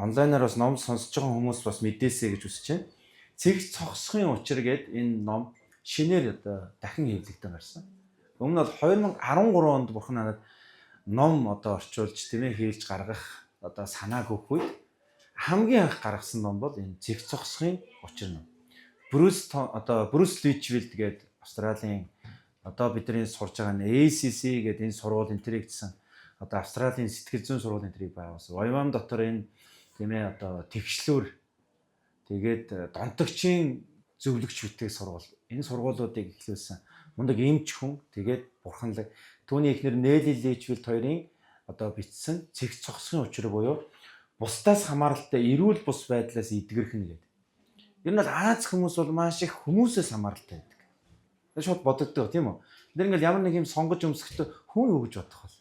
онлайнаар бас ном сонсож байгаа хүмүүс бас мэдээсэй гэж хүсэж байна. Цэгц цогсохын учир гээд энэ ном шинээр одоо дахин хэвлэгдэн гарсан. Өмнө нь 2013 онд бурхан надад ном одоо орчуулж тийм ээ хийлж гаргах одоо санааг өгөх үед хамгийн анх гаргасан ном бол энэ цэгц цогсохын учир ном. Брюс Личвилд гээд Австралийн одоо бидний сурж байгаа нь ACC гэдэг энэ сургууль энтрийг гэсэн одоо Австралийн сэтгэл зүйн сургууль энтрийг байгуулсан. Вайвам дотор энэ тийм ээ одоо тэгшлүүр тэгээд донтогчийн зөвлөгч бүтээх сургууль. Энэ сургуулиудыг эхлүүлсэн мундаг эмч хүн тэгээд бурханлаг түүний эхнэр Нели Личвилд хоёрын одоо бичсэн цэгц цогсохын учир буюу бусдаас хамааралтай эрүүл бус байдлаас эдгэрх нь гэдэг. Ер нь бол Аз хүмүүс бол маш их хүмүүсээс хамааралтай байдаг. Тэр шууд бодогддог тийм үү? Тэр ингээл ямар нэг юм сонгож өмсөхдөө хүн юу гэж бодох вэ?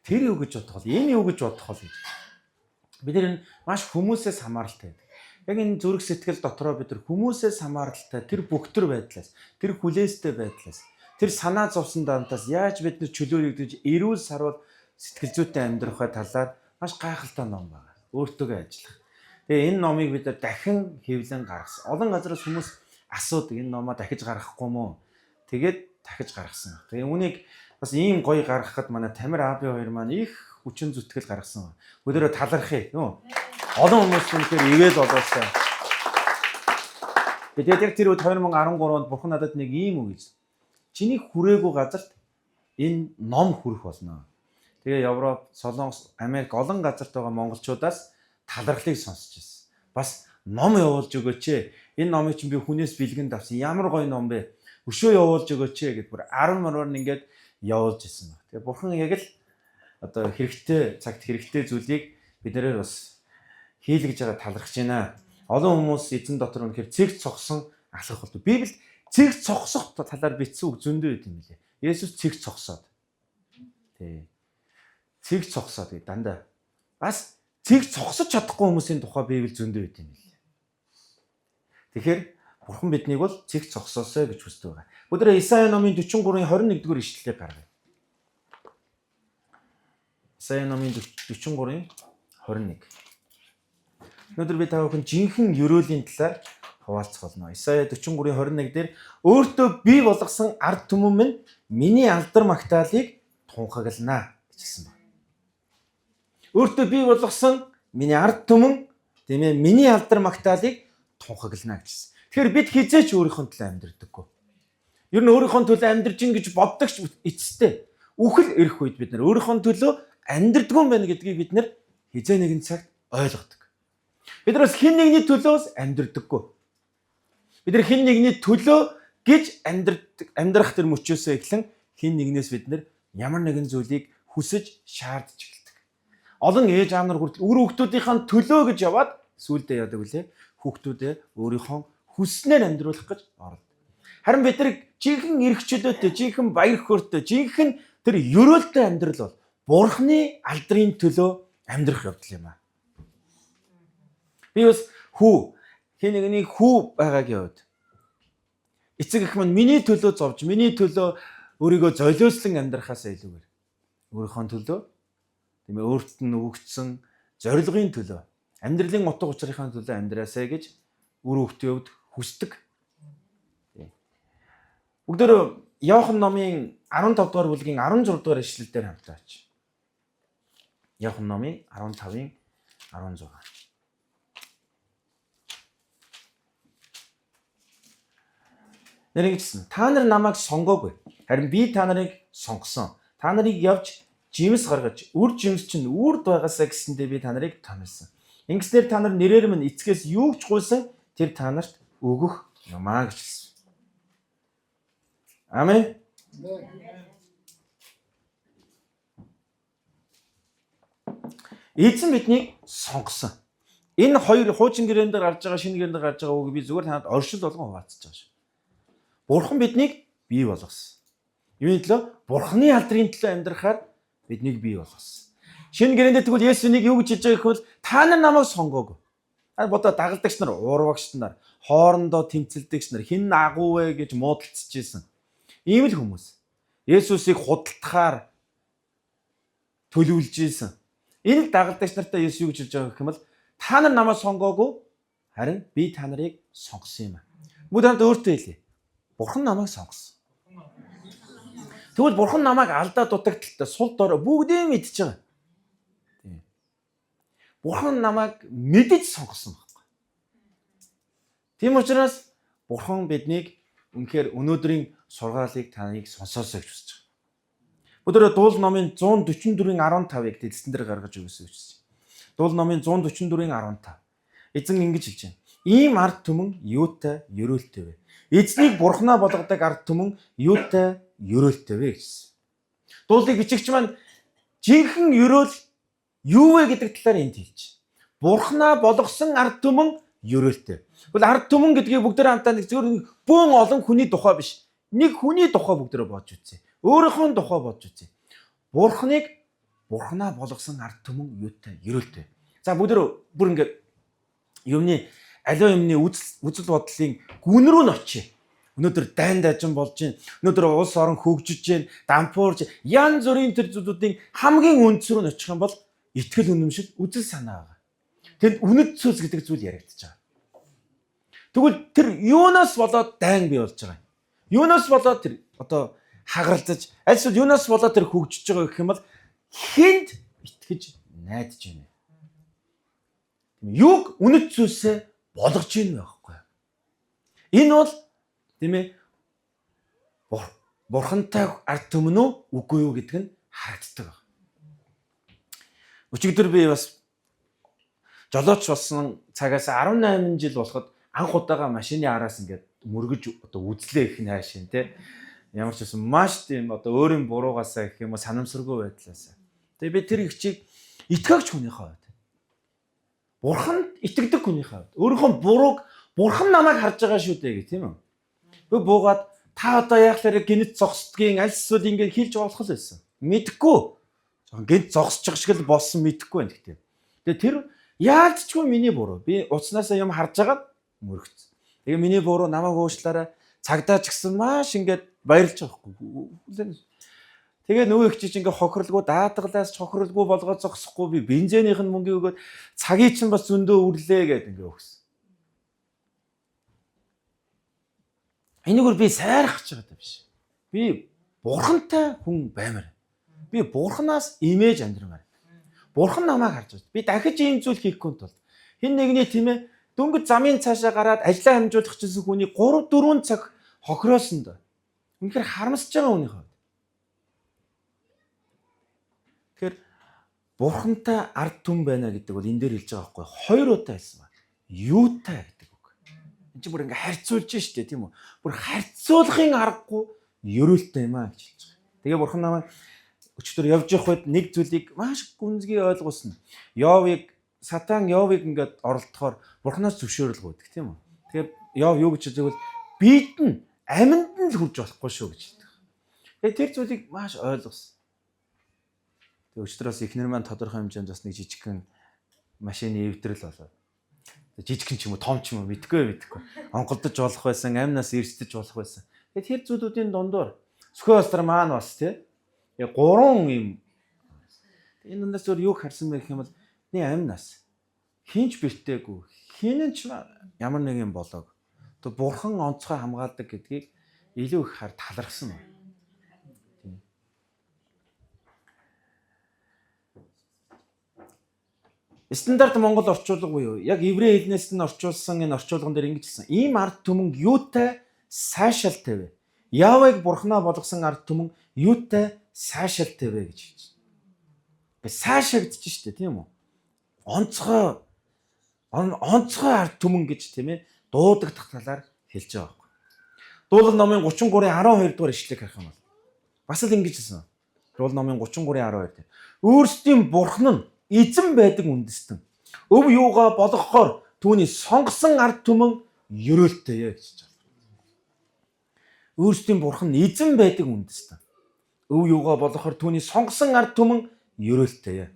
Тэр юу гэж бодох вэ? Энэ юу гэж бодох вэ гэж. Бид нэр маш хүмүүсээс хамааралтай байдаг. Яг энэ зүрх сэтгэл дотроо бид нар хүмүүсээс хамааралтай тэр бүхтөр байдлаас, тэр хүлээстэй байдлаас, тэр санаа зовсон дантаас яаж бид нар чөлөөлөгдөж эрүүл сарвал сэтгэл зүйтэй амьдрах талаар маш гайхалтай ном байна. Өөртөө ажиллах. Тэгээ энэ номыг бид нар дахин хэвлэн гаргасан. Олон газраас хүмүүс асуудаг энэ номоо дахиж гаргахгүй мó. Тэгээд дахиж гаргасан. Тэгээ үүнийг бас ийм гоё гаргахад манай Тамир Аби хоёр маань их хүчин зүтгэл гаргасан. Өдөрөө талархъя. Олон хүмүүс үнэхээр ивэл болоосаа. Тэгээд яг тэр үед 2013 онд бурхан надад нэг ийм үг хэлсэн. Чиний хүрээгүй газарт энэ ном хүрэх болно. Тэгээ Европ, Солонгос, Америк олон газарт байгаа монголчуудаас талархлыг сонсч ирсэн. Бас ном явуулж өгөөч ээ. Энэ номыг чинь би хүнээс бэлгэнд авсан. Ямар гоё ном бэ? Өшөө явуулж өгөөч ээ гэд бүр 10 марвар ингээд явуулж ирсэн баг. Тэгээ бурхан яг л одоо хэрэгтэй цагт хэрэгтэй зүйлийг биднээр бас хийлгэж байгаа талархаж байна. Олон хүмүүс эзэн дотор үнэхээр цэгц цогсон алхах болдог. Библиэд цэгц цогсох талаар бичсэн үг зөндөө байт юм лээ. Есүс цэгц цогсоод. Тий. Цэгц цогсоод гэдэг дандаа. Бас цэгц цогсож чадахгүй хүмүүсийн тухай Библи зөндөө байт юм лээ. Тэгэхээр бурхан биднийг бол цэгц цогсоосоо гэж хүсдэг байгаа. Өдөр Исая номын 43-ийн 21-р ишлэлийг гаргая. Исая номын 43-ийн 21. Өнөөдөр би та бүхэн жинхэнэ ёроолийн талаар хуваалцах болно. Исая 43-ийн 21 дээр өөртөө бий болгосон ард түмэн минь миний алдар магтаалыг тунхаглана гэжсэн байна. Өөртөө бий болгосон миний ард түмэн тийм ээ миний алдар магтаалыг тунхаглана гэжсэн. Тэгэхээр бид хизээч өөрийнхөө төлөө амьдрдаггүй. Ер нь өөрийнхөө төлөө амьдрж ин гэж боддогч эцэстээ үхэл ирэх үед бид нар өөрийнхөө төлөө амьдрдаггүй юм байна гэдгийг бид нар хизээ нэгэн цагт ойлгодог. Бид нар хэн нэгний төлөөс амьдрдаггүй. Бид нар хэн нэгний төлөө гэж амьдрах тэр мөчөөсөө эхлэн хэн нэгнээс бид нар ямар нэгэн зүйлийг хүсэж шаардж эхэлдэг. Олон ээж аав нар хүртэл үр хүүхдүүдийн төлөө гэж яваад сүулдэ яадаг үлээ. Хүүхдүүдээ өөрийнхөө хүснээр амьдруулах гэж оролдог. Харин бид нар жинхэнэ эрх чөлөөтэй, жинхэнэ баяр хөөртэй, жинхэнэ тэр ёроолтой амьдрал бол Бурхны алдрын төлөө амьдрах явдал юм аа. Би бас хэн нэгний хүү байгаагийн үед эцэг эх минь миний төлөө зовж, миний төлөө өөрийгөө золиослон амьдрахаас илүүгээр өөрийнхөө төлөө тийм ээ өөрт нь өгөгдсөн зорилгын төлөө, амьдралын утга учирын төлөө амьдраасаа гэж үр хөвгтийн хувьд хүсдэг. Бүгдөө Иохан номын 15 дугаар бүлгийн 16 дугаар ишлэлээр хамтаач. Иохан номын 15-ын 16. Нэрийгдсэн. Та нар намайг сонгоогүй. Харин би та нарыг сонгосон. Та нарыг явж жимс гаргаж, үр жимс чинь үрд байгаасаа гэсэндээ би та нарыг томилсон. Ингэснээр та нар нэрээр минь эцгээс юу ч гуйсан тэр та нарт өгөх юмаа гэж хэлсэн. Амен. Эзэн биднийг сонгосон. Энэ хоёр хуучин гэрээнд гарч байгаа, шинэ гэрээнд гарч байгаа үг би зүгээр танад оршил болгон хуваалцаж байгаа шүү. Бурхан биднийг бий болгосон. Юуны төлөө? Бурханы алдрын төлөө амьдрахаар биднийг бий болгосон. Шинэ гэрээнд тэгвэл Есүсийг юу гэж хэлж байгаа гэвэл та нар намайг сонгоогүй. Бодоо дагалдагч нар, уурвагч нар, хоорондоо тэмцэлдэгч нар хин агуу вэ гэж муудалцж ийсэн. Ийм л хүмүүс. Есүсийг худалдахаар төлөвлөж ийсэн. Энэ л дагалдагч нартай Есүс юу гэж хэлж байгаа гэх юм бол Та нар намайг сонгоогүй, харин би та нарыг сонгосон юм аа. Бүгд өөртөө хэлье. Бурхан намайг сонгосон. Тэгвэл бурхан намайг алдаа дутагдaltaй сул дор бүгдээ мэдж байгаа. Тийм. Бурхан намайг мэдэж сонгосон байхгүй. Тийм учраас бурхан биднийг үнэхээр өнөөдрийн сургаалыг таныг сонсоосоо гэж хүсэж байгаа. Өнөөдөр дуул номын 144:15-ыг дэлсэн дээр гаргаж өгөөсэй гэж. Дуул номын 144:15. Эзэн ингэж хэлж байна. Ийм ард түмэн юутай ерөөлтэй вэ? Эзнийг бурхнаа болгодог ард түмэн юутай ерөөлтэй вэ гэсэн. Дуулыг бичигч маань жинхэнэ ерөөл юу вэ гэдэг талаар энд хэлж байна. Бурхнаа болгосон ард түмэн ерөөлтэй. Тэгвэл ард түмэн гэдгийг бүгдээ хамтаа нэг зөвхөн бөөн олон хүний тухай биш. Нэг хүний тухай бүгдээ бодж үзье. Өөрийнхөө тухай бодж үзье. Бурхнаа болгосон ард түмэн юутай ерөөлтэй. За бүгдээ бүр ингээд юмны аливаа юмны үзэл бодлын гүн рүү н очие. Өнөөдөр дайн дажин болж байна. Өнөөдөр улс орон хөгжиж байна. Дампуурж янз бүрийн тэр зүйлүүдийн хамгийн үндэс рүү н очих юм бол итгэл үнэмшил үзэл санаа байгаа. Тэнд үнэт зүйлс гэдэг зүйл яригдчихэж байгаа. Тэгвэл тэр юунаас болоод дайн бий болж байгаа юм? Юунаас болоод тэр одоо хагаралцаж, альсвал юунаас болоод тэр хөгжиж байгаа гэх юм бол хүнд итгэж найдаж байна. Юг үнэт зүйлсээ болгож ийн байхгүй. Энэ бол тийм ээ бурхантай ард түмэн үү үгүй юу гэдг нь харагддаг байна. Өчигдөр би бас жолооч болсон цагаас 18 жил болоход анх удаага машины араас ингээд мөргөж одоо үзлээ их наашин тий. Ямар ч байсан маш тийм одоо өөрийн буруугаасаа гэх юм уу санамсаргүй байдлаасаа. Тэгээ би тэр ихчийг итгэгч хүнийхээ хувьд. Бурханд итгэдэг хүнийхээ хувьд. Өөрийнхөө бурууг бурхан намайг харж байгаа шүү дээ гэх тийм үү. Би буугаад та одоо яахлаар гинт зогсдгийн аль эсвэл ингээд хэлж болох л байсан. Мэдхгүй. Гинт зогсож байгаа шиг л болсон мэдхгүй байна гэхдээ. Тэгээ тэр яалтчгүй миний буруу. Би уцнаасаа юм харж агаад мөрөгц. Тэгээ миний буруу намайг уушлаарай. Цагдаа ч гэсэн маш ингээд баярлж байгаа байхгүй. Тэгээ нөгөө их чиж ингээ хохирлгүй даатгалаас хохирлгүй болгоод зогсохгүй би бензинийх нь мөнгө өгөөд цагийг чинь бас зөндөө үрлээ гэд ингээ өгсөн. Энэгээр би сайрах гэж байгаа биш. Би бурхантай хүн баймаар. Би бурханаас имиж амьдрмаар. Бурхан намайг харж байна. Би дахиж ийм зүйл хийхгүй тул хин нэгний тийм ээ дөнгөж замын цаашаа гараад ажлаа хамжуулах гэсэн хүний 3 4 цаг хохироосон доо. Үнэхээр харамсаж байгаа хүнийхээ. Тэгэхээр бурхантай ард түмэн байна гэдэг бол энэ дээр хэлж байгаа байхгүй. Хоёр удаа хэлсэн байна. Юутай гэдэг үг. Энд чинь бүр ингээ харьцуулж штэ тийм үү. Бүр харьцуулахын аргагүй ерөөлтэй юм аа гэж хэлж байгаа. Тэгээ бурхан намайг өчтөр явж явах үед нэг зүйлийг маш гүнзгий ойлгуулсан. Сатан Йовыг ингээд оролдохоор бурханаас зөвшөөрөл гуйдаг тийм үү. Тэгэхээр Йов юу гэж хэлдэг вэ? Бид нь амьд нь л хүрж болохгүй шүү гэж хэлдэг. Тэгээ тэр зүйлийг маш ойлгосон. Тэгээ өчтөрөөс эхнэр маань тодорхой хэмжээнд бас нэг жижигхэн машины эвдрэл болоод. Жижигхэн ч юм уу, том ч юм уу мэдгүй. Онголдож болох байсан, амнаас эрсдэж болох байсан. Тэгээ тэр зүйлүүдийн дундуур Сүхбаатар маань бас тий 3 юм. Энэ дундаас зөв юу харсан бэ гэх юм бол нэг амнаас хинч бэртээгүй, хинэн ч ямар нэг юм болоог. Тэг бурхан онцгой хамгаалдаг гэдгийг илүү их талархсан байна. Стандарт Монгол орчуулга буюу яг еврей хэлнээс нь орчуулсан энэ орчуулган дээр ингэж хэлсэн. Ийм ард түмэн юутай сайшаалтай вэ? Яавыг бурхнаа болгосон ард түмэн юутай сайшаалтай вэ гэж хэлж байна. Сайшаагдчих штэ тийм үү? Онцгой ард түмэн гэж тийм ээ дуудагдах талаар хэлж байгаа байхгүй. Дуулал номын 33:12 дугаар ишлэгийг харах юм бол бас л ингэж хэлсэн. Дуулал номын 33:12 дээр өөрсдийн бурхан нь эзэн байдаг үндэстэн. Өв юугаа болгохоор түүний сонгосон ард түмэн ерөөлтэй гэж байна. Өөрсдийн бурхан нь эзэн байдаг үндэстэн. Өв юугаа болгохоор түүний сонгосон ард түмэн ерөөлтэй.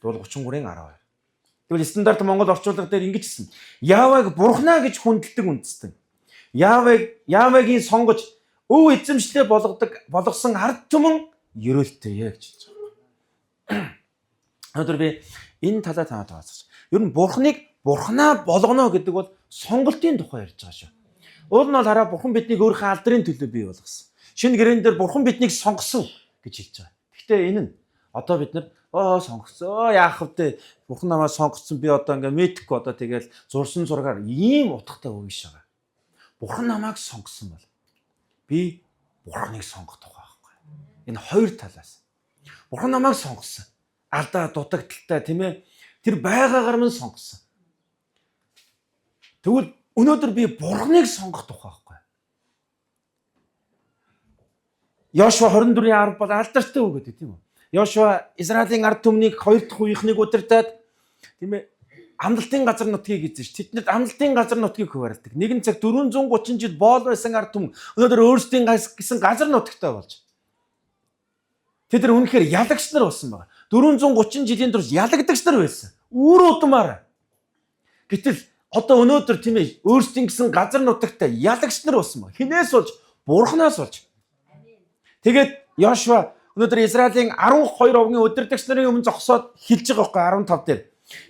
Дуулал 33:12. Тэгвэл стандарт Монгол орчуулга дээр ингэж хэлсэн. Яавыг бурхнаа гэж хүндэлдэг үндэстэн. Яавыгийн сонгож өв эзэмшлээ болгосон ард түмэн ерөөлтэй гэж хэлж байгаа. Өнөөдөр би Энэ талаа танаа тооцооч. Ер нь Бурхныг Бурхнаа болгоно гэдэг бол сонголтын тухай ярьж байгаа шүү. Уул нь бол хараа Бурхан биднийг өөрийнхөө алдрын төлөө бий болгосон. Шинэ гэрээн дээр Бурхан биднийг сонгосон гэж хэлж байгаа. Гэхдээ энэ нь одоо бид нар сонгоцоо яах вэ? Бурхан намайг сонгоцсон би одоо ингээ мэдэхгүй одоо тэгэл зурсан зургаар ийм утгатай үг биш байгаа. Бурхан намайг сонгосон бол би Бурханыг сонгох тухай байхгүй. Энэ хоёр талаас. Бурхан намайг сонгосон. Алдаа дутагдaltaй тийм ээ. Тэр байгаагаар минь сонгосон. Тэгвэл өнөөдөр би Бурханыг сонгох тухай байхгүй. Йошуа 24:10 бол алдартай үг гэдэг тийм үү? Йошуа Израилийн ард түмнийг хоёр дахь үеийнхнийг удирдаад тийм ээ амлалтын газар нутгийг эзэн ш. Тэднэрт амлалтын газар нутгийг хуваалдаг. Нэгэн цаг 430 жил боол байсан ард түмэн өнөөдөр өөрсдийн гэсэн газар нутагтай болж. Тэд нар үнэхээр ялагч нар болсон байна. 430 жилийн турш ялагдагч нар байсан. Үр удмаар. Гэтэл одоо өнөөдөр тийм ээ өөрсдийн гэсэн газар нутагтай ялагч нар болсон байна. Хинээс болж? Бурханаас болж. Тэгээд Йошуа өнөөдөр Израилийн 12 овгийн удирдагч нарын өмнө зогсоод хэлж байгаа байхгүй 15 дээр.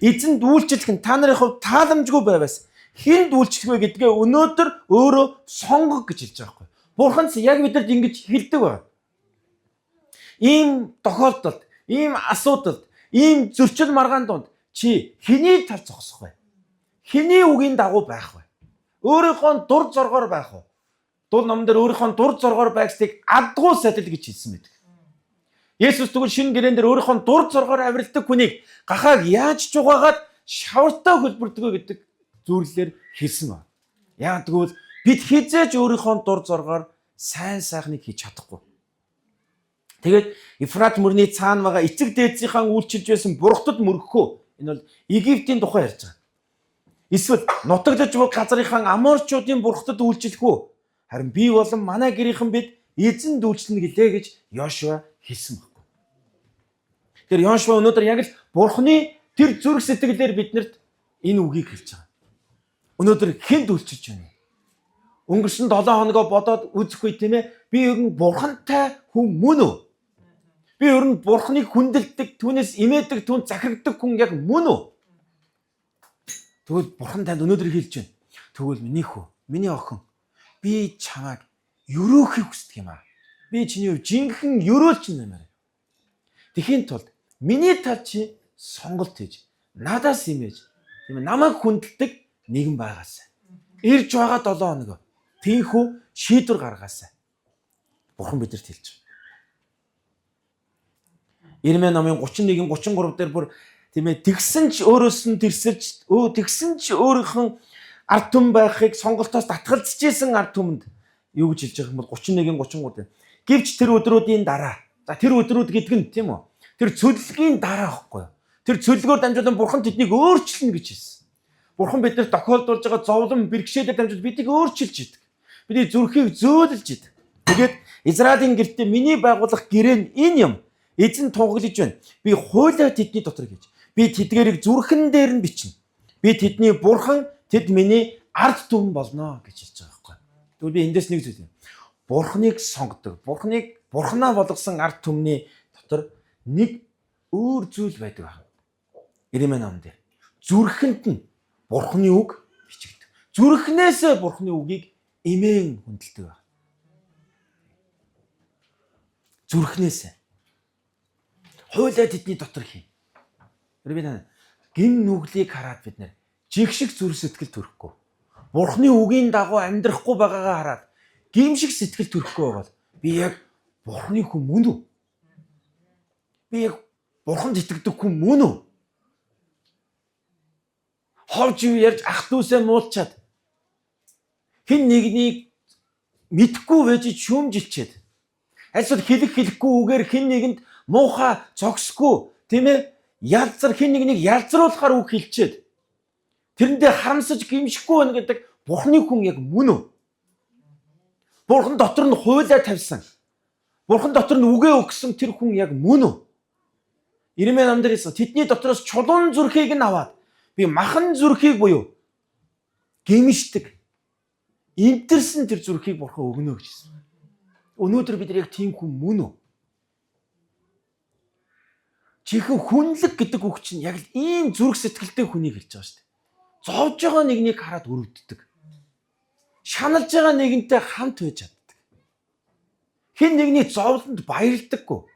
Эзэнд үйлчлэх нь та нарын хувьд тааламжгүй байвас. Хинд үйлчлэх вэ гэдгээ өнөөдөр өөрөө сонгох гэж хэлж байгаа байхгүй. Бурхан яг бидэнд ингэж хэлдэг байна. Ийм тохиолдолд, ийм асуудалд, ийм зөрчил маргаан донд чи хэний тал зогсох вэ? Хэний үгийн дагуу байх вэ? Өөрийнхөө дур зоргоор байх уу? Дул номон дээр өөрийнхөө дур зоргоор байгсныг адгуу садил гэж хэлсэн байдаг. Есүс тэгвэл шинэ гэрээн дээр өөрийнхөө дур зоргоор авиралдаг хүнийг гахааг яаж ч угаагаад шавартай хөлбөрдгөө гэдэг зүйлээр хэлсэн байна. Яг тэгвэл бид хизээж өөрийнхөө дур зоргоор сайн сайхныг хийж чадахгүй. Тэгээд Ефрат мөрний цаана байгаа эцэг дээдсийнхаа үйлчилж байсан бурхтад мөргөхөө. Энэ бол Египтийн тухай ярьж байгаа. Эсвэл нутаглаж буй газрынхаа Аморчуудын бурхтад үйлчлэх үү? Харин би болон манай гэрийнхэн бид эзэнд үйлчлэнэ гэлээ гэж Йошуа хэлсэн байна. Тэр Йошуа өнөөдөр яг л Бурхны тэр зүрх сэтгэлээр биднэрт энэ үгийг хэлж байгаа. Өнөөдөр хэнд үйлчилж байна? Өнгөрсөн 7 хоногоо бодоод үзэх үе тийм ээ. Би ер нь Бурхантай хүн мөн үү? Би ер нь Бурхныг хүндэлдэг, түүнээс имээдэг, түүнд захирагдаг хүн яг мөн үү? Тэгвэл Бурхан танд өнөөдөр хэлж байна. Тэгвэл миний хүү, миний охин, би чамайг өрөөхийг хүсдэг юм аа. Би чиний хувь жинхэнэ өрөөлч юм аа. Тэхийн тулд миний тал чи сонголт хийж, надаас имэж, тийм ээ намайг хүндэлдэг нэгэн байгаасай. Ирж байгаа 7 хоног тийхүү шийдвэр гаргаасай. Бурхан бидэрт хэлж байна. Ирмэ номын 31-33 дээр бүр тийм ээ тэгсэн ч өөрөөс нь тэрсэлж тэгсэн ч өөрийнхөө ард түмэн байхыг сонголтоос татгалзчихсэн ард түмэнд юу гэж хэлж байгаа юм бол 31-33 дээр. Гэвч тэр өдрүүдийн дараа. За тэр өдрүүд гэдэг нь тийм үү? Тэр цөллөгийн дараа байхгүй юу? Тэр цөллөгөөр дамжуулан Бурхан тэднийг өөрчилнө гэж хэлсэн. Бурхан биднэрт тохиолдуулж байгаа зовлон бэрхшээлээр дамжуулан биднийг өөрчилж идэг. Бидний зүрхийг зөөлж идэг. Тэгээд Израилийн гэртээ миний байгуулах гэрээ нь энэ юм. Эзэн тунгаглаж байна. Би хуйлаа тэдний дотор гэж. Би тэдгэрийг зүрхэн дээр нь бичнэ. Би тэдний Бурхан, тэд миний ард түмэн болно гэж хэлж байгаа байхгүй. Тэгвэл би эндээс нэг зүйл юм. Бурханыг сонгодог. Бурханаа болгосон ард түмний дотор нэг өөр зүйл байдаг байна. Ирмэ ном дээр. Зүрхэнд нь Бурханы үг бичигддэг. Зүрхнээсээ Бурханы үгийг эмээн хүндэлдэг байна. Зүрхнээсээ. Хуйлаа тэдний дотор хий. Би гин нүглийг хараад бид нэр жигшиг зүрх сэтгэл төрөхгүй. Бурхны үгийн дагуу амьдрахгүй байгаагаа хараад гимшиг сэтгэл төрөхгүй бол би яг Бурхны хүн мөн үү? Би яг Бурханд итгэдэг хүн мөн үү? Ховж юу ярьж ах дүүсээ муулчаад хэн нэгнийг мэдхгүй байж шүүмжилчээд այսօр хэлэхгүй үгээр хэн нэгэнд муухай зогсгүй тийм ээ ялзар хэн нэгнийг ялзруулахаар үг хэлчихэд тэрэндээ харамсаж гимшихгүй байна гэдэг Бурхны хүн яг мөн үү? Бурхан дотор нь хуйлаа тавьсан. Бурхан дотор нь үгээ өгсөн тэр хүн яг мөн үү? Ирмэ ном дээр хэлсэн тэдний дотроос чулуун зүрхийг нь аваад би махан зүрхийг буюу гимшдэг имтэрсэн тэр зүрхийг Бурхан өгнө гэж хэлсэн. Өнөөдөр бид яг тийм хүн мөн үү? Чихэн хүнлэг гэдэг үг чинь яг л ийм зүрх сэтгэлтэй хүнийг хэлж байгаа шүү дээ. Зовж байгаа нэгнийг хараад өрөвддөг. Шаналж байгаа нэгэнтэй хамт байж чаддаг. Хэн нэгний зовлонд баярлдаггүй.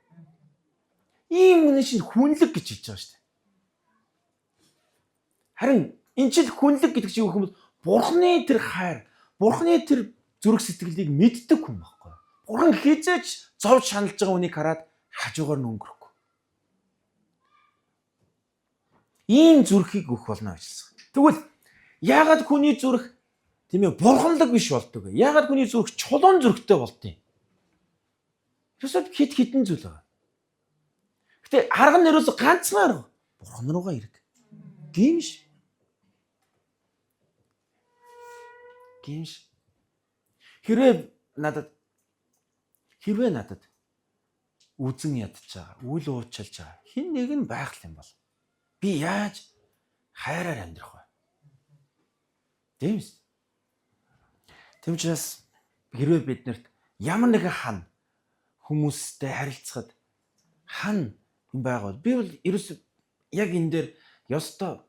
Ийм хүн чинь хүнлэг гэж хэлж байгаа шүү дээ. Харин энэ чинь хүнлэг гэдэг чинь юу юм бэ? Бурхны тэр хайр, Бурхны тэр зүрх сэтгэлийг мэддэг хүн байхгүй. Бурхан хизээч зовж шаналж байгаа хүнийг хараад хажуугаар нь өнгөрөхгүй. Ийм зүрхийг өгөх болно гэсэн. Тэгвэл яагаад хүний зүрх тийм ээ бурханлаг биш болдог вэ? Яагаад хүний зүрх чулуун зүрхтэй болдгийг? Тэсэд хитэн зүйл байгаа. Гэтэ арга нь ерөөсө ганцхан арга. Бурхан руугаа ирэх. Гимш. Хэрвээ надад үзэн ядчихаа, үл уучлж байгаа. Хин нэг нь байх юм бол би яаж хайраар амьдрах вэ? Тийм үү? Тийм учраас хэрвээ биднэрт ямар нэгэн хан хүмүүстэй харилцахад хан юм байгаад би бол ерөөсөө яг энэ дээр ёстой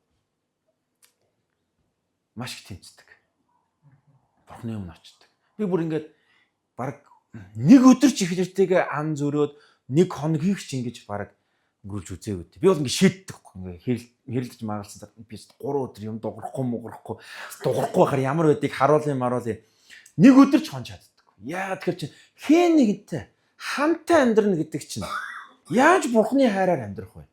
маш их тэмцдэг. Бурхны өмнө очдог. Би бүр ингээд баг нэг өдөр ч их нэртэйгээ ам зөрөөд нэг хоногийг ч ингэж баг өнгөрүүлж үзээгүй. Би бол ингэ шийддэг. Ингээ хэрэлдэж магалсан би 3 өдөр юм дуурахгүй байхаар ямар байдгийг харуулъя. Нэг өдөр ч хонч чаддаг. Яагаад тэгэхээр чи хэн нэгэнтэй хамтаа амьдрна гэдэг чинь яаж Бурхны хайраар амьдрах вэ?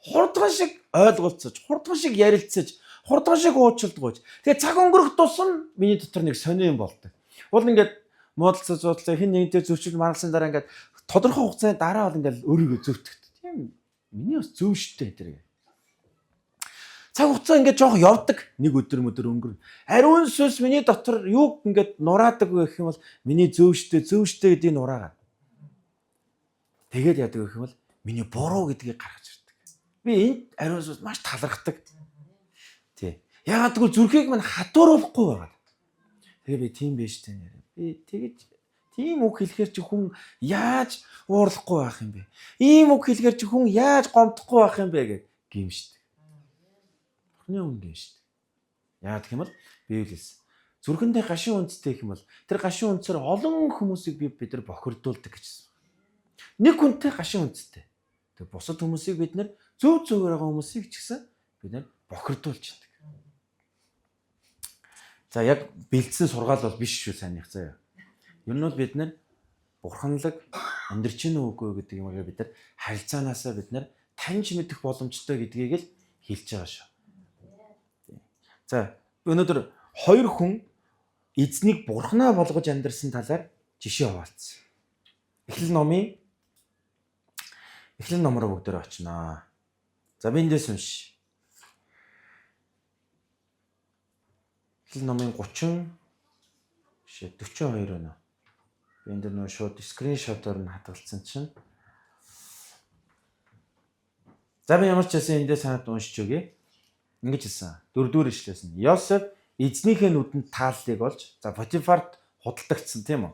Хурдган шиг ойлголцож, хурдган шиг ярилцаж, хурдган шиг уучлалдгүйж. Тэгээ цаг өнгөрөх тусам миний дотор нэг сони юм болдог. Уул ингээд муудалцаж хин нэгнтэй зөрчил маргалсан дараа ингээд тодорхой хугацааны дараа бол ингээд өөрийгөө зөвтгөх. Тийм миний бас зөв шттэ тэр. Цаг хугацаа ингээд жоох явдаг. Нэг өдөр өнгөрнө. Ариун сүнс миний дотор юу ингээд нураадаг гэх юм бол миний зөв шттэ гэдгийг нураагаад. Тэгээд яадаг гэх юм бол миний буруу гэдгийг гаргаж ирдэг. Би энд ариун сүнс маш талархдаг. Тий. Яагаад гэвэл зүрхийг минь хатууруулахгүй байгаа. Тэгээ би тийм биш тэ нэр. Би тэгэж тийм үг хэлэхэр чи хүн яаж уурлахгүй байх юм бэ? Ийм үг хэлэхэр чи хүн яаж гомдохгүй байх юм бэ гэж гимшдэг. Бурхны өмнө гимшдэг. Яагаад гэх юм бол Библи хэлсэн. Зүрхэндээ гашуун үндэстэй гэх юм бол тэр гашуун үндэсээр олон хүмүүсийг бид нар бохирдуулдаг гэжсэн. Нэг хүнтэй гашуун үндэстэй. Тэг бусад хүмүүсийг бид нар зөв зөвөр байгаа хүмүүсийг ч гэсэн бид нар бохирдуулж байдаг. За яг бэлдсэн сургаал бол биш шүү сайных заяа. Ер нь бол бид нар бурханлаг амьдрч гэнэ үгүй гэдэг юмгаа бид нар харилцаанаасаа бид нар таньж мэдэх боломжтой гэдгийг л хэлж байгаа шүү. За өнөөдөр хоёр хүн эзнийг бурхнаа болгож амьдрсан талаар жишээ хуваалцсан. Эхлэл номроо бүгдээр очноо. За би эндээс унш. Эхлэл номын 30 42 байна. Би энэ нөө шууд скриншотоор нь хадгалсан чинь. За би ямар ч байсан эндээс санаад уншиж өгье. Ингэж хэлсэн. 4-р ишлээс нь Йосеф эзнийхээ нүдэнд тааллыг олж за Потифарт худалдагдсан тийм үү?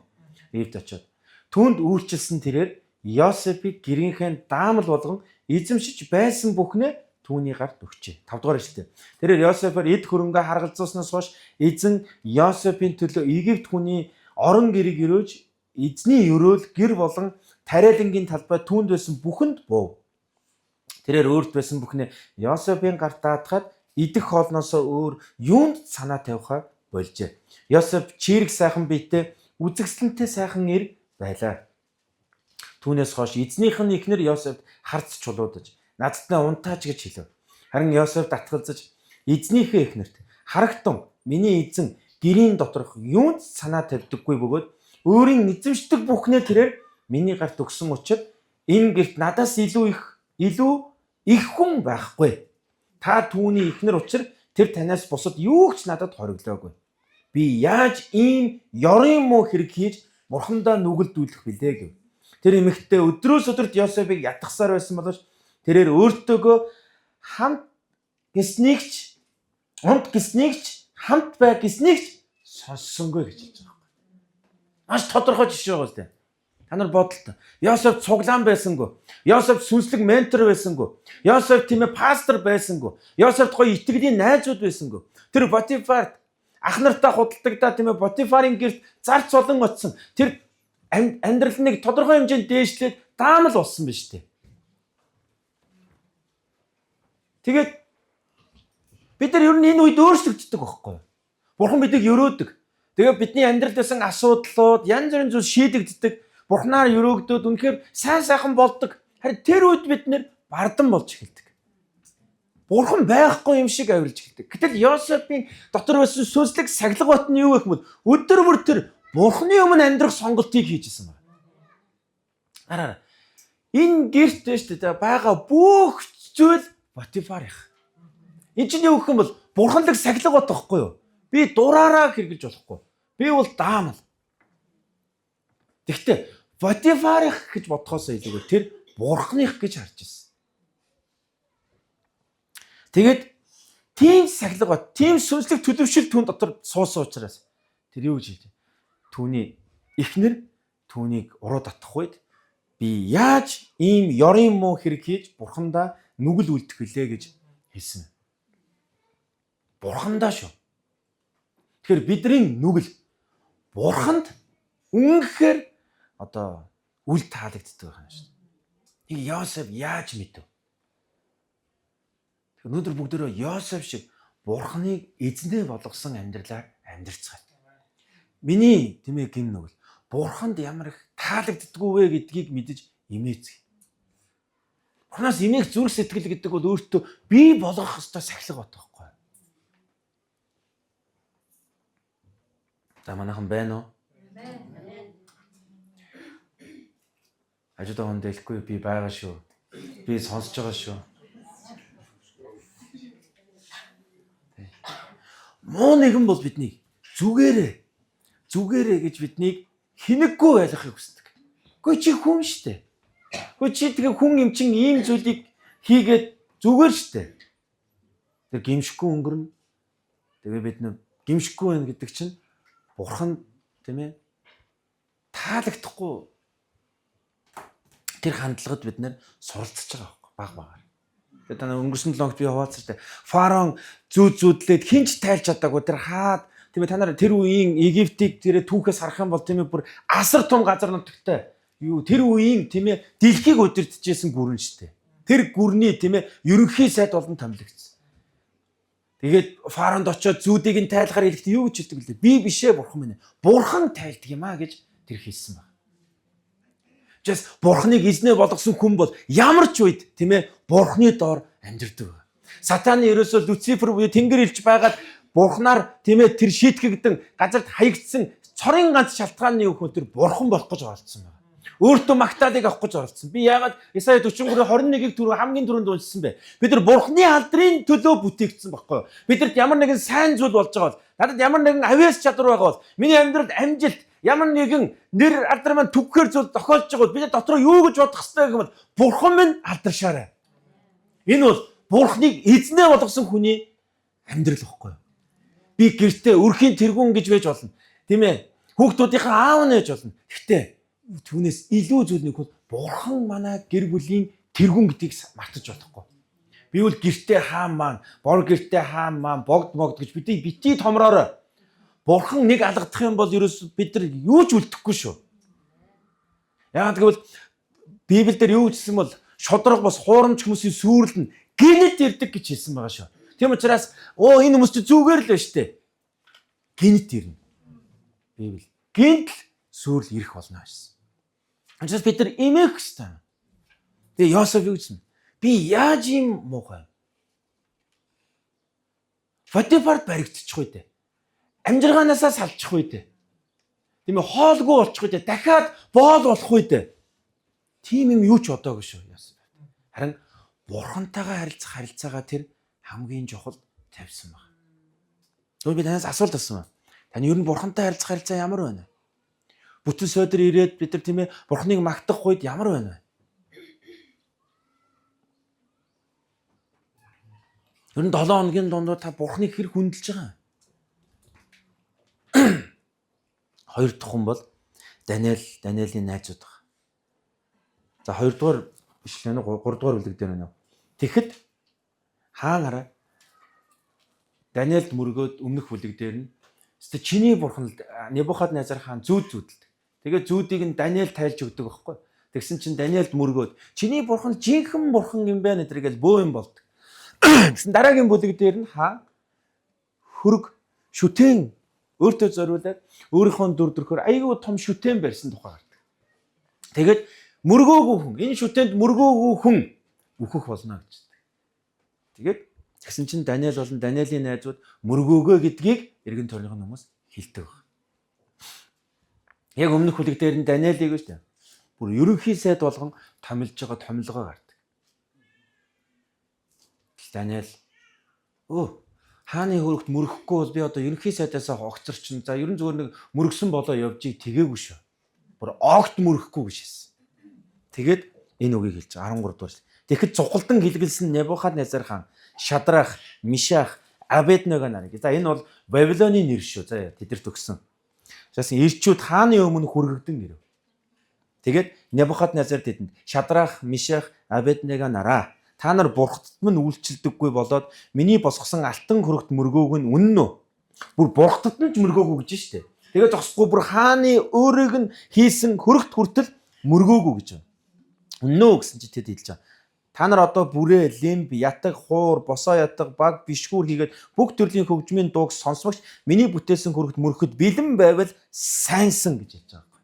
Египт очиод түүнд үйлчилсэн тэрээр Йосефийг гэрийнхээ даамал болгон эзэмшиж байсан бүхнээ түүний гарт өгчээ. 5-р ишлээ. Тэрээр Йосефээр эд хөрөнгө харгалзууснаас хойш эзэн Йосефийн төлөө Египт хүний орон гэрийг өрөөж эзний өрөөл гэр болон тариалангийн талбай түүнд байсан бүхэнд буув. Тэрээр өөрт байсан бүхнээ Йосефийн гарт даатгаад идэх хоолноосоо өөр юунд санаа тавихаа болжээ. Йосеф чирэг сайхан биетэй үзэгсэлэнтэй сайхан эр байлаа. Түүнээс хойш эзнийх нь ихнэр Йосефт харц чулуудаж надтай унтаач гэж хэлв. Харин Йосеф татгалзаж эзнийхээ ихнэрт харагтун миний эзэн гэрийн доторх юунд санаа тавьдаггүй бөгөөд өөрийн эзэмшдэг бүхнээ тэрээр миний гарт өгсөн учраас энэ гэрт надаас илүү их хүн байхгүй. Та түүний ихнэр учраас тэр танаас бусад юу ч надад хориглоогүй. Би яаж ийм ёрын муу хэрэг хийж бурхандаа нүгэлдүүлэх билээ гэв. Тэр эмэгтэй өдрөөс өдөрт Йосефийг ятгахсаар байсан боловч тэрээр өөртөөгөө хамт бай гэснийг ч сонссонгүй гэж хэлж байгаа юм. Маш тодорхой жишээ байгаа л дээ. Та нар бодлоо. Йосеф цуглаан байсангүй. Йосеф сүнслэг ментор байсангүй. Йосеф тийм ээ пастор байсангүй. Йосеф гоё итгэлийн найзууд байсангүй. Тэр Потифарт ах нартаа худалдагдаа тийм ээ Потифарын гэрт зарц олон очсон. Тэр амьдрал нэг тодорхой хэмжээнд дээшлээд даамал болсон биз дээ. Тэгээд бид нар ер нь энэ үед өөрчлөгддөг байхгүй юу? Бурхан бидийг өрөөдөг. Тэгээд бидний амьдралд байсан асуудлууд янз бүрийн зүйл шийдэгддэг. Бурханаар өрөөгдөд үнэхээр сайн сайхан болдог. Харин тэр үед бид нэр бардан болж эхэлдэг. Бурхан байхгүй юм шиг авирлж эхэлдэг. Гэтэл Йосефийн дотор байсан сүнслэг сахилга бат нь юу гэх юм бол өдөр бүр тэр Бурханы өмнө амьдрах сонголтыг хийжсэн байна. Араа. Энэ гэрт шүү дээ байгаа бүх зүйл Потифарих. Энэ чинь юу гэх юм бол бурханлаг сахилга бат байхгүй юу? Би дураараа хэрглэж болохгүй. Би бол даамал. Тэгтээ Потифарих гэж бодхоосоо илүүгээр тэр бурханых гэж харж ирсэн. Тэгээд тийм сахилга бат, тийм сүнслэг төлөвшил түүн дотор суусан учраас тэр юу гэж хэлдэг? Түүний эхнэр түүнийг уруу татах үед би яаж ийм ёрын муу хэрэг хийж бурхандаа нүгэл үлдэх вүлээ гэж хэлсэн. Бурхандаа шүү. Тэгэхээр бидний нүгэл бурханд үнэхээр одоо үл таалагддаг байна шүү. Нэг Йосеф яаж мэдв? Тэгэхээр өнөөдөр бүгдөө Йосеф шиг бурханыг эзнээ болгосон амьдралаар амьдрцгаая. Миний тийм ээ гин нүгэл бурханд ямар их таалагддаггүй вэ гэдгийг мэдэж имээцгий. Бурханаас имэх зүрх сэтгэл гэдэг бол өөртөө бий болгох ёстой сахилга бат байхгүй. За манайхан байна уу? Ажид он дэлэхгүй би байгаа шүү. Би сонсож байгаа шүү. Муу нэгэн бол бидний зүгээрээ гэж биднийг хинэггүй байлгахыг хүсдэг. Гэхдээ чи хүн штэ. Гэхдээ чи тэгээ хүн юм чин ийм зүйлийг хийгээд зүгээр штэ. Тэр гимшихгүй өнгөрнө. Тэгээ бид нэ гимшихгүй байна гэдэг чинь бурхан тийм ээ таалагдахгүй тэр хандлагад бид нэр суралцж байгаа байхгүй баг багаар. Тэгээд та өнгөрсөн 7 хоногт би хуваалцсан штэ. Фараон зүүдлээд хинч тайлж чадаагүй тэр хаад тийм ээ та нар тэр үеийн Египтийг тэр түүхээс харах юм бол тийм ээ бүр асар том газар нутагтай. Юу тэр үеийн тийм ээ дэлхийг удирдахжсэн гүрэн штэ. Тэр гүрний тийм ээ ерөнхий сайд болон томилогдсон. Тэгээд фаронд очиод зүүдийг нь тайлахаар хэлэхдээ юу гэж хэлдэг лээ? Би бишээ бурхан минь. Бурхан тайлдаг юм аа гэж тэр хэлсэн байна. Just бурханыг эзнээ болгосон хүн бол ямар ч үед тийм ээ бурханы доор амьдэрдэг. Сатаны ерөөсөө Люцифер буюу тэнгэр элч байгаад бурханаар тийм ээ тэр шийтгэгдэн газарт хаягдсан цорын ганц шалтгааны юу хөө тэр бурхан болох гэж оролцсон байна. Өөртөө магтаалыг авах гэж оролцсон. Би яагаад Исая 43:21-ийг түрүү хамгийн түрүүнд уншсан бэ? Бид нар бурханы алдрын төлөө бүтээгдсэн байхгүй юу? Бидэрт ямар нэгэн сайн зүйл болж байгаа бол, надад ямар нэгэн авиас чадвар байгаа бол, миний амьдралд амжилт, ямар нэгэн нэр алдар маань түгхээр зүйл тохиолж байгаа бол бид дотроо юу гэж бодох ёстой гэх юм бол бурхан минь алдаршаарай. Энэ бол бурханыг эзнээ болгосон хүний амьдрал байхгүй юу? Би гэртээ өрхийн тэргүүн гэж байж болно. Тийм ээ. Хүүхдүүдийнхээ аав нь ээж болно. Гэхдээ түүнээс илүү зүйл нэг бол бурхан манай гэр бүлийн тэргүүн гэдгийг мартаж болохгүй. Би бол гэртээ хаан маань, бор гэртээ хаан маань, богд гэж бидний бити томроорой. Бурхан нэг алгадах юм бол ерөөс бид нар юу ч үлдэхгүй шүү. Яагаад гэвэл Библиэлд юу гэсэн бол шодрог бас хуурамч хүмүүсийн сүрэл нь гинэт ирдэг гэж хэлсэн байгаа шүү. Тийм учраас энэ хүмүүс чи зүгээр л байна штэ. Гинэт ирнэ. Библи. Гинт сүрэл ирэх болно гэсэн. Анчаас бид нар имэх хэвээр. Тэгээ Йосеф юу гэсэн? Би яаж юм муухай? Потифарт баригдчих үү дээ. Амжиргаанаасаа салчих үү дээ. Тийм ээ хоолгүй болчих үү дээ. Дахиад боол болох үү дээ. Тийм юм юу ч бодоогүй шүү Йосеф. Харин бурхантайгаа харилцах харилцаагаа тэр хамгийн чухал тавьсан баг. Тэгвэл би танаас асуулт асуусан байна. Таны ер нь бурхантай харилцах харилцаа ямар байна? Бүтэн сойдор ирээд бид нар тийм ээ бурхныг магтах үед ямар байна вэ? Ер нь 7 хоногийн дундуур та бурхныг хэр хүндэлж байгаа юм? Хоёр дахь хүн бол Даниэлийн найзууд байгаа. За 2 дугаар ишлэн 3 дугаар бүлэг дээр байна. Тэгэхэд хаанаараа Даниэлд мөргөөд өмнөх бүлэг дээр нь өстө чиний бурхан Небухаднезар хаан зүүдэлдэг. Тэгээд зүүдийг нь Даниэл тайлж өгдөг байхгүй. Тэгсэн чинь Даниэлд мөргөөд чиний бурхан жинхэнэ бурхан юм байна гэдэргээл бөө юм болдог. Гэсэн дараагийн бүлэг дээр нь хөрөг шүтэн өөртөө зориулаад өөрийнхөө дүр төрхөөр айгүй том шүтэн барьсан тухай гардаг. Тэгээд мөргөөгүй хүн энэ шүтэнд мөргөөгүй хүн үхэх болно гэж. Тэгээд тэгсэн чинь Даниэл болон Даниэлийн найзууд мөргөөгөө гэдгийг эргэн тойрны хүмүүс хэлдэг баг. Яг өмнөх бүлэг дээр нь Даниэлийг шүү дээ. Бүр ерөнхий сайд болгон томилж байгаа томилгоо гардаг. Даниэл хааны хөрөгт мөрөхгүй бол би одоо ерөнхий сайдаас огцорчин. За ерөн зүгээр нэг мөрөгсөн болоо явжийг тэгээгүй шүү. Бүр огт мөрөхгүй гэж хэлсэн. Тэгээд энэ үгийг хэлж 13 дугаар. Тэгэхэд цуглдан гэлгэлсэн Небухаднезар хаан Шадрах, Мишах, Абедnego нарыг. За энэ бол Бабилоны нэр шүү. За тэдэрт өгсөн. Жасан ирчүүд хааны өмнө хүргэгдэн гэрв. Тэгээд Небухаднезар тэдэнд Шадрах, Мишах, Абедnego нараа та нар бурхад минь үйлчлдэггүй болоод миний босгосон алтан хөрөгт мөргөөг нь үнэн үү? Бүр бурхад нь ч мөргөөгүй гэж штэ. Тэгээд зогсохгүй бүр хааны өөрийг нь хийсэн хөрөгт хүртэл мөргөөгүй гэж байна. Үнэн үү гэсэн чи тэд хэлж байгаа. Та нар одоо бүрээ, лимб, ятаг, хуур, босоо ятаг, баг, бишгүүр хийгээд бүх төрлийн хөгжмийн дууг сонсмогч миний бүтээсэн хөрөгт мөрөхөд бэлэн байвал сайнсан гэж хэлж байгаа.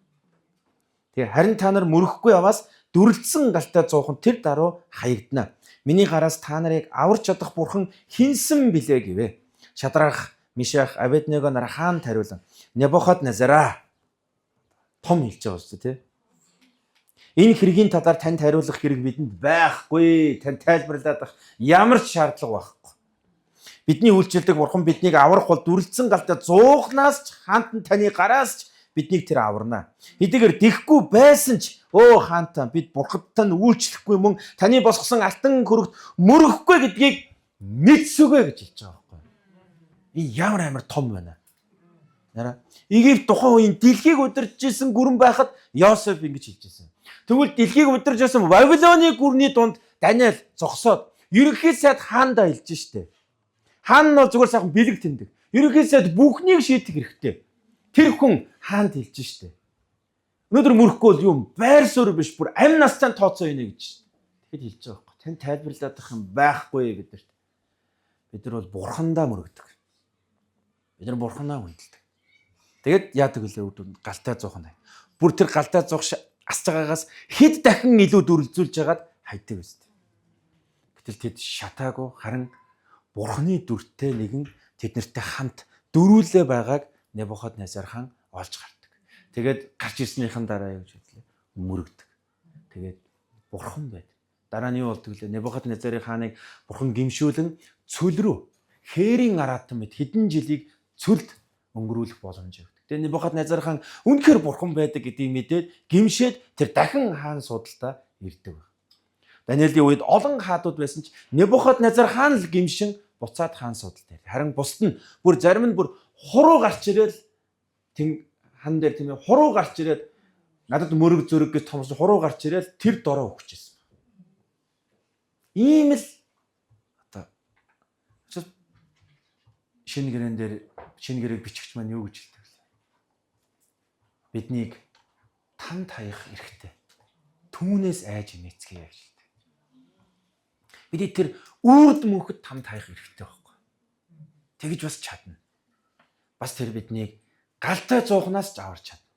Тэгээ харин та нар мөрөхгүй яваас дүрлцсэн галтай зуухан тэр даруй хаягдана. Миний гараас та нарыг аварч чадах бурхан хинсэн билээ гэвэ. Шадрах, Мишах, Абедnego нар хаан тариулан Небухаднезар том хэлж байгаа шүү дээ. Энэ хэргийн талаар танд хариулах хэрэг бидэнд байхгүй. Танд тайлбарлаад авах ямар ч шаардлага байхгүй. Бидний үйлчлдэг бурхан биднийг аврах бол дүрлцсэн галтай зуухнаас ч хаант нь таны гараас ч биднийг тэр аварна. Хэдийгээр дихгүй байсан ч хаантаа бид бурхадтай нь үйлчлэхгүй мөн таны босгосон алтан хөрөгт мөрөхгүй гэдгийг мэдсүгэ гэж хэлж байгаа байхгүй. Энэ ямар амар том байна. Нара Египт тухайн үеийн дэлхийг удирдах гэсэн гүрэн байхад Йосеф ингэж хэлж байсан. Тэгвэл дэлхийг удирдах гэсэн Бабилоны гүрний дунд Даниэл зогсоод ерөнхий сайд хаандаа хэлж штэ. Хаан нь зүгээр сайхан бэлэг тэндэг. Ерөнхий сайд бүхнийг шийдэх хэрэгтэй. Тэр хүн хаанд хэлж штэ. Өнөөдөр мөрөхгүй бол юм байр суурь биш бүр амь настай тооцоо ийнэ гэж. Тэгэд хэлж байгаа байхгүй. Тань тайлбарлаад авах юм байхгүй бидэрт. Бид нар бол бурхандаа мөрөгдөг. Бид нар бурханаа хүндэлдэг. Тэгэд яадаг үлээ үр галтай зуухан. Бүр тэр галтай зуух асж байгаагаас хэд дахин илүү дүрлзүүлж яагаад хайдаг үст. Гэтэл тэд шатаагүй харин бурханы дүртэй нэгэн тэднэртэй хамт дөрүүлээ байгааг Небухаднезар хаан олж гардаг. Тэгээд гарч ирснийхэн дараа юу гэж хэлээ? Мөрөгдөг. Тэгээд бурхан байд. Дараа нь юу болдог лээ? Небухаднезарын хааныг бурхан гимшүүлэн цөл рүү хээрийн аратан мэд хэдэн жилийг цөлд өнгөрүүлэх боломж өгдөг. Тэгээд Небухаднезар хаан үнэхээр бурхан байдаг гэдгийг мэдээд гимшээд тэр дахин хаан судалтаа ирдэг. Даниэлийн үед олон хаадууд байсан ч Небухаднезар хаан л гимшин буцаад хаан судалт ирдэг. Харин бусд нь бүр зарим нь бүр хуруу гарч ирэл хан дээр тийм ээ хуруу гарч ирээд надад мөрөг зөрөг гэж томсон хуруу гарч ирэл тэр дороо өгчээсэн. Ийм л одоо шинэ гэрэг бичигч маань юу гэж хэлдэг вэ? Биднийг танд хаях эрхтэй. Түүнээс айж нэцгээе гэж хэлдэг. Бидний тэр үрд мөнхөд танд хаях эрхтэй байхгүй. Тэгж бас чадна. Бас тэр биднийг галтай зуухнаас ч аварч чадна.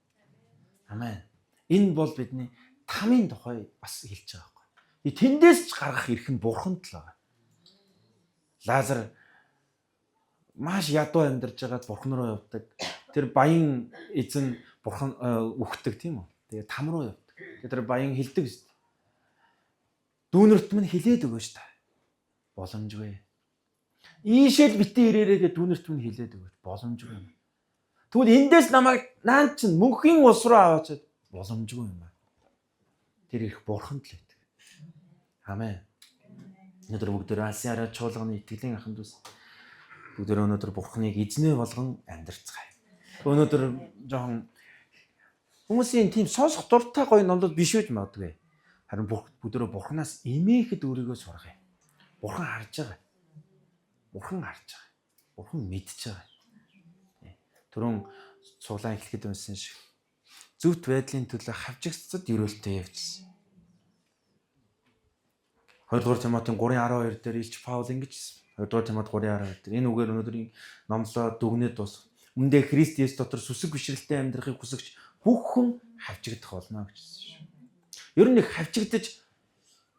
Амен. Энэ бол бидний тамийн тухай бас хэлж байгаа байхгүй. Тэндээс ч гаргах эрх нь бурханд л байгаа. Лазар маш ядуу амьдарч байгаад бурхан руу явдаг. Тэр баян эзэн бурхан үхдэг тийм үү? Тэгээ там руу явдаг. Тэр баян хилдэг шүү дээ. Дүүнэрт минь хилээд өгөөч та. Боломжгүй. Ийшэл битээ ирээрээ дүүнэрт минь хилээд өгөөч. Боломжгүй юм. Тэгвэл эндээс намайг наан чин мөнхийн ус руу аваачаад боломжгүй юм байна. Тэр их бурханд л байдаг. Амен. Өнөөдөр бүгдөө алсын арай чуулганы итгэлийн аханд ус бүгдөө өнөөдөр бурханыг эзнээ болгон амьдарцгаая. Өнөөдөр жоохон хүмүүсийн тийм сонсох дуртай гоё номлол биш үж магадгүй. Харин бүгдөө Бурханаас эмээхэд өөрийгөө сургая. Бурхан харж байгаа. Бурхан харж байгаа. Бурхан мэдж байгаа. Түрүүн цуглаан эхлэхэд байсан шиг зөвхт байдлын төлөө хавчигцад ерөөлтэй явжсэн. 2 дугаар Тимотийн 3:12 дээр Илч Паул ингэж хэлсэн. 2 дугаар Тимот 3:12 дээр энэ үгээр өнөөдрийн номлоо дүгнээд дуусах. Үндэ Христ Есүс дотор сүсэг бишрэлтэй амьдрахыг хүсэгч бүх хүн хавчигдах болно гэж хэлсэн шүү. Ер нь их хавчигдаж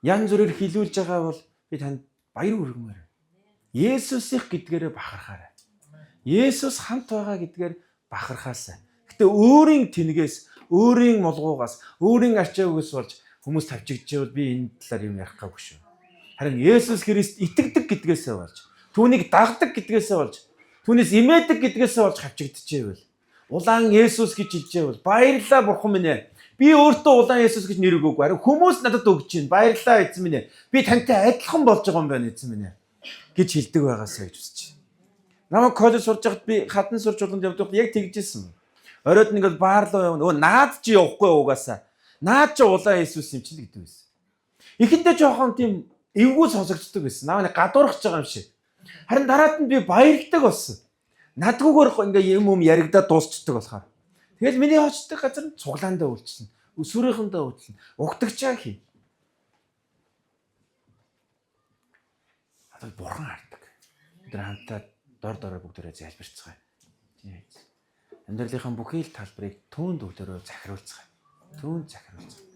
янз бүрээр хилүүлж байгаа бол би танд баяр хүргэмээр. Есүсийнх гэдгээрээ бахархаарай. Есүс хамт байгаа гэдгээр бахархаасай. Гэтэ өөрийн тэнэгээс, өөрийн молгуугаас, өөрийн арчаагаас болж хүмүүс тавчигдчихвал би энэ талаар юм ярих гаагүй шүү. Харин Есүс Христ итгэдэг гэдгээсээ болж, түүнийг дагдаг гэдгээсээ болж, түүнээс имээдэг гэдгээсээ болж хавчигдчихвэл улаан Есүс гэж хэлжээвэл баярлалаа бурхан минь ээ. Би өөртөө улаан Есүс гэж нэр өгөөгүй. Харин хүмүүс надад өгч чинь баярлалаа эзэн минь ээ. Би тантай адилхан болж байгаа юм байна эзэн минь ээ гэж хэлдэг байгаасаа гэж үзэж байна. Намайг коллеж сурж байхад би хатан сурч боломж явдаг яг тэгжсэн. Оройд нь ингээл баар руу явна. Өө наад чи явахгүй угаасаа. Наад чи улаан Есүс юм чинь гэдэг байсан. Эхэндээ жоохон тийм эвгүй сонсогддог байсан. Намайг гадуурхаж байгаа юм шиг. Харин дараад нь би баярлагдаг болсон. Надгүйгээр ингээ юм яригадаад дуусчдаг болохоор. Тэгэл миний очдог газар нь цуглаандаа үйлчлэн, өсвөрийнхөндөө үйлчлэн, угтагчаа хий. Одоо бурхан хардаг. Тэр хамтаа дор бүгдээрээ залбирцгаая. Тийм. Амьдралынхаа бүхий л талбарыг түүнд өглөөрөө захируулцгаая. Түүнд захируулцгаая.